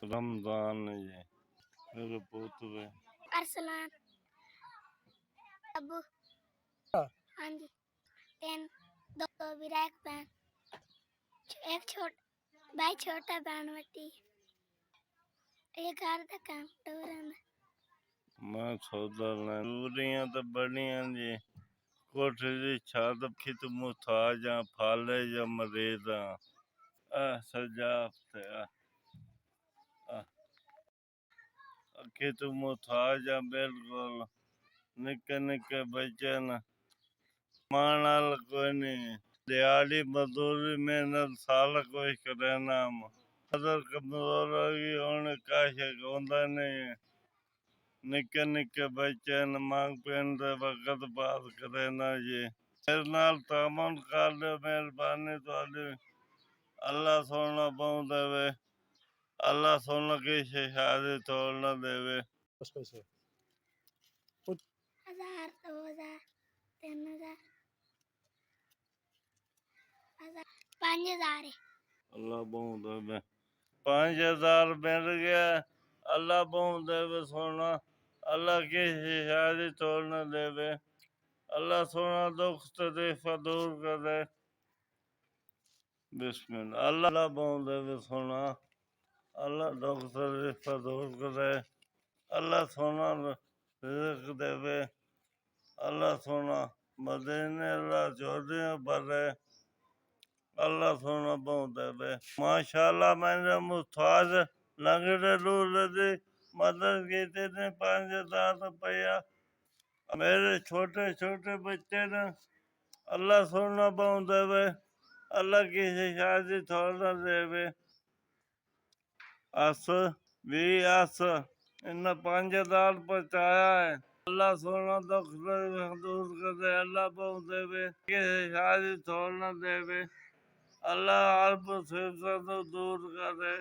रमजान जी मेरे पोतरे अरसलान अबू हाँ जी 10 2 विरायक बहन एक भाई छोटा बहन बटी एक घर का काम डोरन मैं सौदा दूरियां तो बड़ियां जी कोठे दी छत खित मुथाजा फाले जा मरेदा सजाफते खित मुथाजा बिल्कुल निक्के निक्के बच्चे न मानल कोई नहीं दिहाड़ी मजदूरी मेहनत साल कोई करे नाम अदर कमजोर होगी उन्हें काशे होंदा नहीं निक्के निक्के बच्चे न मांग पेंदे वक्त बात करे ना जी मेरे नाल तामन कर दे मेहरबानी तुहाडी अल्लाह सोना पाऊं देवे अल्लाह सोना की शादी तोड़ ना देवे पैसे 1000 2000 3000 5000 अल्लाह पाऊं देवे 5000 मिल गया अल्लाह पाऊं देवे सोना अल्लाह की शादी तोड़ ना देवे अल्लाह सोना दुख तकलीफ दूर करे बिस्मिल्लाह अल्लाह पाऊं देवे सोना अल्लाह दुख तकलीफ दूर करे अल्लाह सोना रिज़्क देवे अल्लाह सोना मदीने अल्लाह चौधरी भरे अल्लाह सोना पाऊं देवे माशाल्लाह मैंने मुस्ताज लंगड़े लूले दी मदद की ने 5000 रुपया मेरे छोटे छोटे बच्चे ने अल्लाह सोना पाऊं देवे अल्लाह की शादी थोड़ा देवे अस भी अस इन 5000 पहुंचाया है अल्लाह सोना दुख दूर करे अल्लाह पाऊं देवे कि शादी थोड़ा देवे अल्लाह हर मुसीबत दूर करे